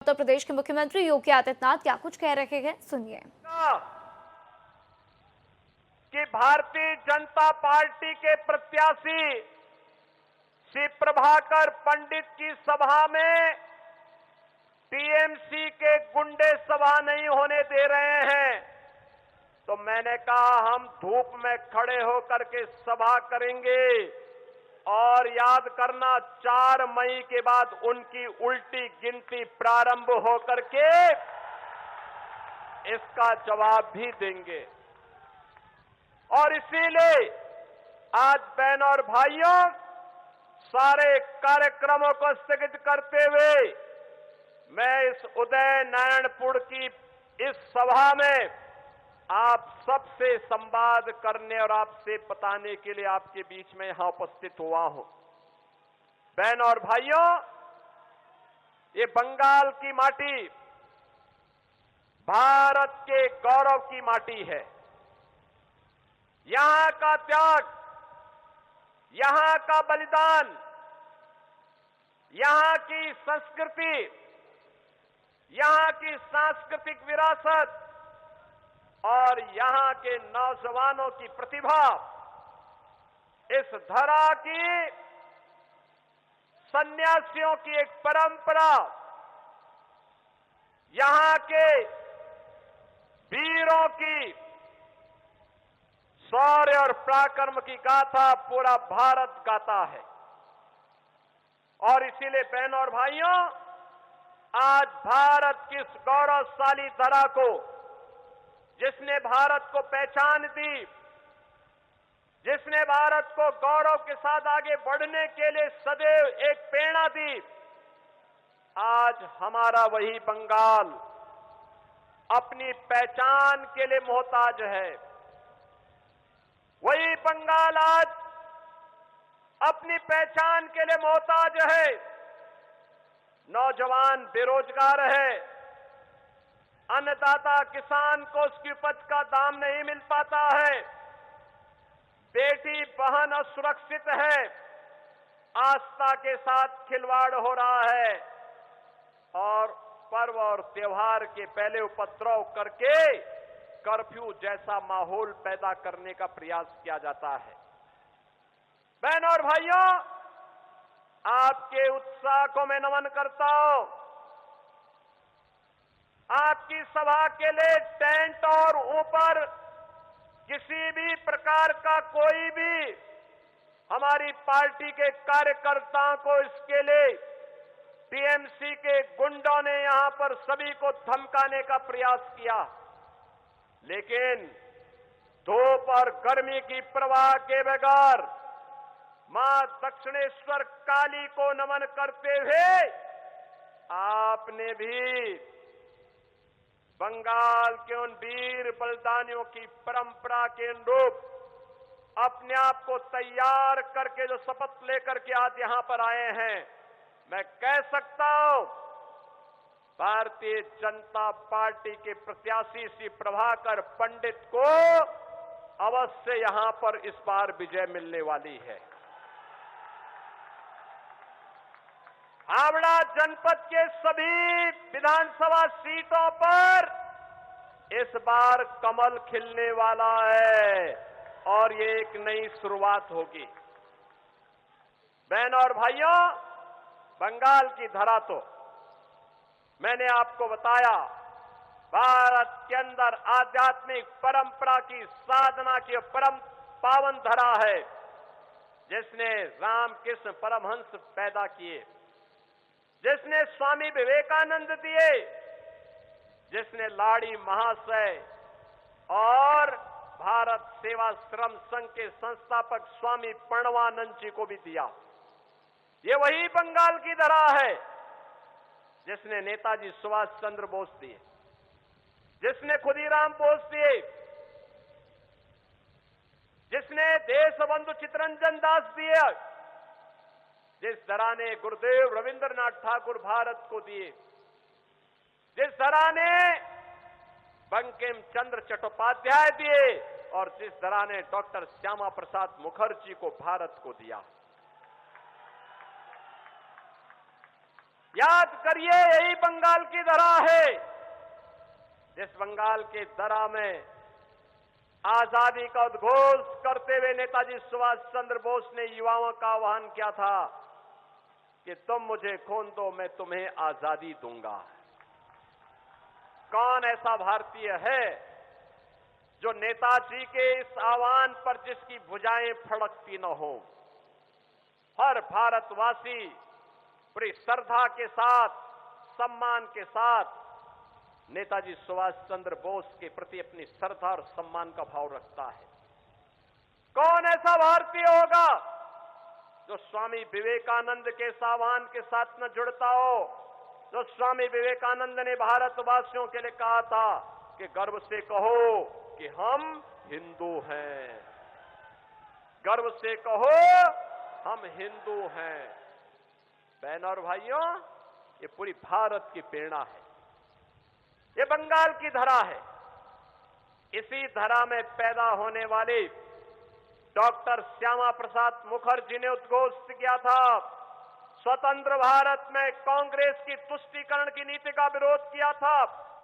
उत्तर प्रदेश के मुख्यमंत्री योगी आदित्यनाथ क्या कुछ कह रहे हैं, सुनिए। कि भारतीय जनता पार्टी के प्रत्याशी श्री प्रभाकर पंडित की सभा में टीएमसी के गुंडे सभा नहीं होने दे रहे हैं, तो मैंने कहा हम धूप में खड़े होकर के सभा करेंगे। और याद करना, 4 मई के बाद उनकी उल्टी गिनती प्रारंभ होकर के इसका जवाब भी देंगे। और इसीलिए आज बहनों और भाइयों, सारे कार्यक्रमों को स्थगित करते हुए मैं इस उदय नारायणपुर की इस सभा में आप सबसे संवाद करने और आपसे बताने के लिए आपके बीच में यहां उपस्थित हुआ हूं। बहनों और भाइयों, ये बंगाल की माटी भारत के गौरव की माटी है। यहां का त्याग, यहां का बलिदान, यहां की संस्कृति, यहां की सांस्कृतिक विरासत और यहां के नौजवानों की प्रतिभा, इस धरा की सन्यासियों की एक परंपरा, यहां के वीरों की शौर्य और पराक्रम की गाथा पूरा भारत गाता है। और इसीलिए बहनों और भाइयों, आज भारत की इस गौरवशाली धरा को, जिसने भारत को पहचान दी, जिसने भारत को गौरव के साथ आगे बढ़ने के लिए सदैव एक प्रेरणा दी, आज हमारा वही बंगाल अपनी पहचान के लिए मोहताज है। वही बंगाल आज अपनी पहचान के लिए मोहताज है। नौजवान बेरोजगार है, अन्नदाता किसान को उसकी उपज का दाम नहीं मिल पाता है, बेटी बहन असुरक्षित है, आस्था के साथ खिलवाड़ हो रहा है और पर्व और त्योहार के पहले उपद्रव करके कर्फ्यू जैसा माहौल पैदा करने का प्रयास किया जाता है। बहनों और भाइयों, आपके उत्साह को मैं नमन करता हूं। आपकी सभा के लिए टेंट और ऊपर किसी भी प्रकार का कोई भी हमारी पार्टी के कार्यकर्ताओं को इसके लिए टीएमसी के गुंडों ने यहां पर सभी को धमकाने का प्रयास किया, लेकिन धूप और गर्मी की परवाह के बगैर मां दक्षिणेश्वर काली को नमन करते हुए आपने भी बंगाल के उन वीर बलिदानियों की परंपरा के अनुरूप अपने आप को तैयार करके जो शपथ लेकर के आज यहां पर आए हैं, मैं कह सकता हूं भारतीय जनता पार्टी के प्रत्याशी श्री प्रभाकर पंडित को अवश्य यहां पर इस बार विजय मिलने वाली है। हावड़ा जनपद के सभी विधानसभा सीटों पर इस बार कमल खिलने वाला है और ये एक नई शुरुआत होगी। बहनों और भाइयों, बंगाल की धरा तो मैंने आपको बताया, भारत के अंदर आध्यात्मिक परंपरा की साधना की परम पावन धरा है, जिसने रामकृष्ण परमहंस पैदा किए, जिसने स्वामी विवेकानंद दिए, जिसने लाड़ी महाशय और भारत सेवाश्रम संघ के संस्थापक स्वामी प्रणवानंद जी को भी दिया। ये वही बंगाल की धरा है जिसने नेताजी सुभाष चंद्र बोस दिए, जिसने खुदीराम बोस दिए, जिसने देशबंधु चित्तरंजन दास दिए, जिस धरा ने गुरुदेव रविंद्रनाथ ठाकुर भारत को दिए, जिस धरा ने बंकिम चंद्र चट्टोपाध्याय दिए और जिस धरा ने डॉक्टर श्यामा प्रसाद मुखर्जी को भारत को दिया। याद करिए, यही बंगाल की धरा है जिस बंगाल के धरा में आजादी का उद्घोष करते हुए नेताजी सुभाष चंद्र बोस ने युवाओं का आह्वान किया था कि तुम मुझे खून दो, मैं तुम्हें आजादी दूंगा। कौन ऐसा भारतीय है जो नेताजी के इस आह्वान पर जिसकी भुजाएं फड़कती न हो? हर भारतवासी पूरी श्रद्धा के साथ, सम्मान के साथ नेताजी सुभाष चंद्र बोस के प्रति अपनी श्रद्धा और सम्मान का भाव रखता है। कौन ऐसा भारतीय होगा जो स्वामी विवेकानंद के इस आह्वान के साथ न जुड़ता हो? जो स्वामी विवेकानंद ने भारतवासियों के लिए कहा था कि गर्व से कहो कि हम हिंदू हैं, गर्व से कहो हम हिंदू हैं। बहनों और भाइयों, ये पूरी भारत की प्रेरणा है, ये बंगाल की धरा है। इसी धरा में पैदा होने वाले डॉक्टर श्यामा प्रसाद मुखर्जी ने उद्घोष किया था, स्वतंत्र भारत में कांग्रेस की तुष्टीकरण की नीति का विरोध किया था।